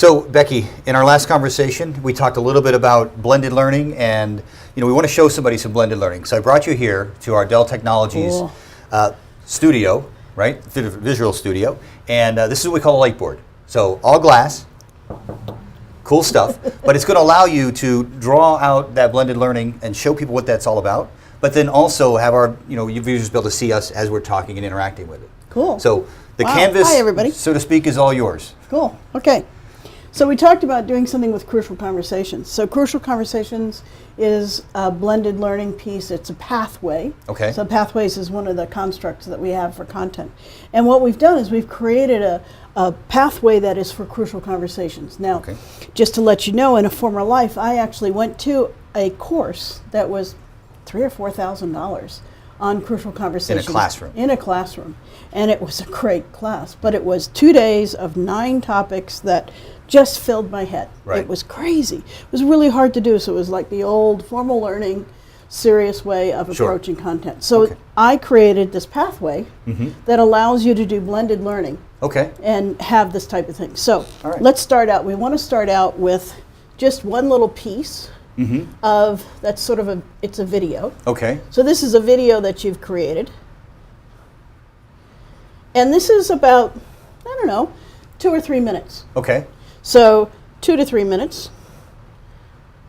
So Becky, in our last conversation, we talked a little bit about blended learning, and we want to show somebody some blended learning. So I brought you here to our Dell Technologies studio, right? Visual studio, and this is what we call a Lightboard. So all glass, cool stuff, but it's going to allow you to draw out that blended learning and show people what that's all about. But then also have our, your users be able to see us as we're talking and interacting with it. Cool. So the canvas, hi, everybody. so to speak, is all yours. Cool. Okay. So we talked about doing something with Crucial Conversations. So Crucial Conversations is a blended learning piece. It's a pathway. Okay. So pathways is one of the constructs that we have for content. And what we've done is we've created a pathway that is for Crucial Conversations. Now, just to let you know, in a former life, I actually went to a course that was $3,000 or $4,000 on Crucial Conversations. In a classroom. In a classroom. And it was a great class, but it was 2 days of 9 topics that just filled my head. Right. It was crazy. It was really hard to do, so it was like the old formal learning, serious way of approaching content. So I created this pathway that allows you to do blended learning and have this type of thing. So let's start out. We want to start out with just one little piece of, that's sort of it's a video. Okay. So this is a video that you've created. And this is about, 2 or 3 minutes. Okay. So 2 to 3 minutes.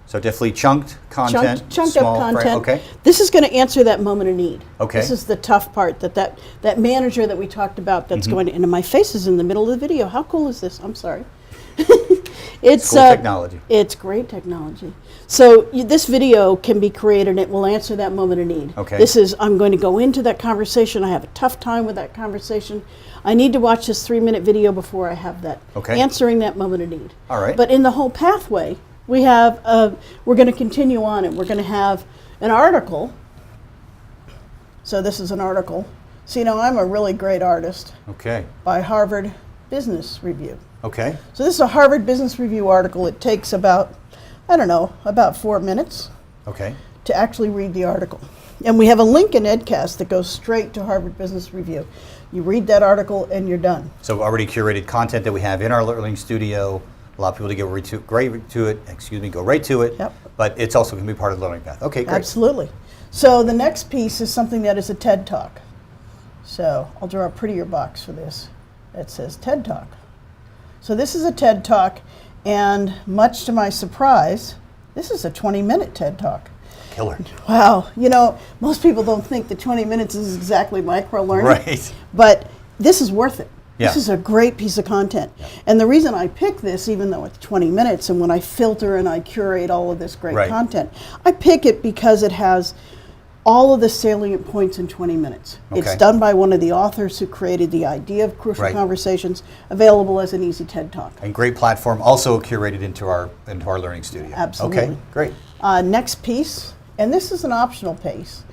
So definitely chunked content. Chunked up content. Okay. This is going to answer that moment of need. Okay. This is the tough part, that manager that we talked about that's going to, and my face is in the middle of the video. How cool is this? I'm sorry. It's cool technology. It's great technology. So this video can be created and it will answer that moment of need. Okay. This is, I'm going to go into that conversation. I have a tough time with that conversation. I need to watch this 3-minute video before I have that. Answering that moment of need. All right. But in the whole pathway, we have, we're going to continue on and we're going to have an article. So this is an article. So I'm a really great artist. Okay. By Harvard Business Review. Okay. So this is a Harvard Business Review article. It takes about, about 4 minutes to actually read the article. And we have a link in Edcast that goes straight to Harvard Business Review. You read that article and you're done. So already curated content that we have in our LearningStudio. A lot of people to go right to it. Yep. But it's also going to be part of the learning path. Okay, great. Absolutely. So the next piece is something that is a TED Talk. So I'll draw a prettier box for this that says TED Talk. So this is a TED Talk, and much to my surprise, this is a 20-minute TED Talk. Killer. Wow. Most people don't think that 20 minutes is exactly micro-learning. Right. But this is worth it. Yeah. This is a great piece of content. Yeah. And the reason I pick this, even though it's 20 minutes, and when I filter and I curate all of this great content, I pick it because it has all of the salient points in 20 minutes. It's done by one of the authors who created the idea of Crucial Conversations, available as an easy TED Talk. And great platform, also curated into our LearningStudio. Absolutely. Okay, great. Next piece, and this is an optional piece.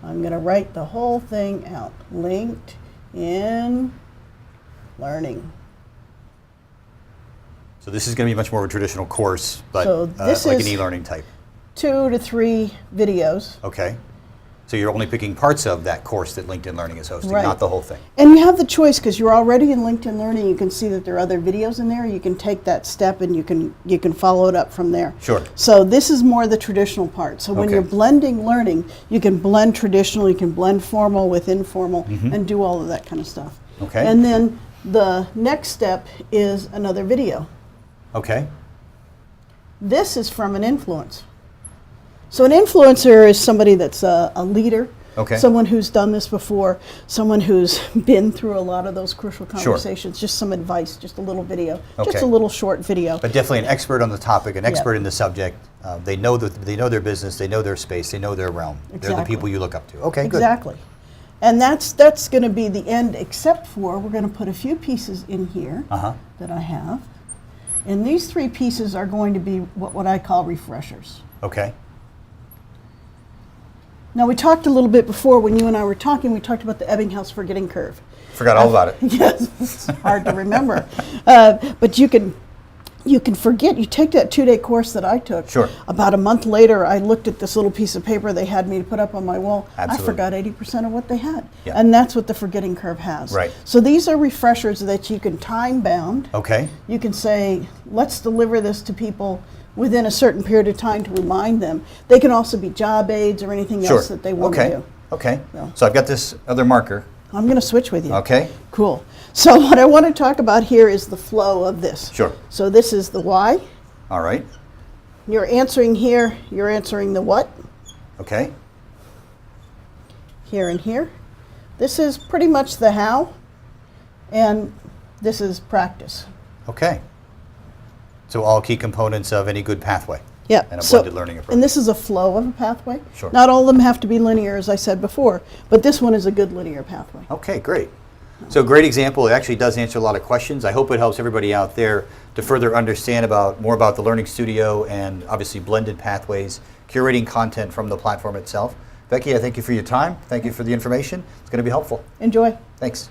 I'm going to write the whole thing out. Linked in learning. So this is going to be much more of a traditional course, but so this like is an e-learning type. 2 to 3 videos. Okay. So you're only picking parts of that course that LinkedIn Learning is hosting, not the whole thing. And you have the choice because you're already in LinkedIn Learning. You can see that there are other videos in there. You can take that step and you can follow it up from there. Sure. So this is more the traditional part. So when you're blending learning, you can blend traditional, you can blend formal with informal, and do all of that kind of stuff. Okay. And then the next step is another video. Okay. This is from an influencer. So an influencer is somebody that's a leader, someone who's done this before, someone who's been through a lot of those crucial conversations, just some advice, just a little video, just a little short video. But definitely an expert on the topic, an expert in the subject. They know their business, they know their space, they know their realm. They're the people you look up to. Okay, good. Exactly. And that's going to be the end, except for we're going to put a few pieces in here that I have. And these 3 pieces are going to be what I call refreshers. Okay. Now, we talked a little bit before when you and I were talking, we talked about the Ebbinghaus forgetting curve. Forgot all about it. Yes, it's hard to remember. But you can you can forget. You take that 2-day course that I took. Sure. About a month later, I looked at this little piece of paper they had me to put up on my wall. Absolutely. I forgot 80% of what they had. Yeah. And that's what the forgetting curve has. Right. So these are refreshers that you can time bound. Okay. You can say, let's deliver this to people within a certain period of time to remind them. They can also be job aids or anything Sure. else that they want to do. Okay. So. So I've got this other marker. I'm going to switch with you. Okay. Cool. So what I want to talk about here is the flow of this. Sure. So this is the why. All right. You're answering here, you're answering the what. Okay. Here and here. This is pretty much the how, and this is practice. Okay. So all key components of any good pathway. Yeah. And a blended learning approach. And this is a flow of a pathway. Sure. Not all of them have to be linear, as I said before, but this one is a good linear pathway. Okay, great. So great example. It actually does answer a lot of questions. I hope it helps everybody out there to further understand more about the Learning Studio and obviously blended pathways, curating content from the platform itself. Becky, I thank you for your time. Thank you for the information. It's going to be helpful. Enjoy. Thanks.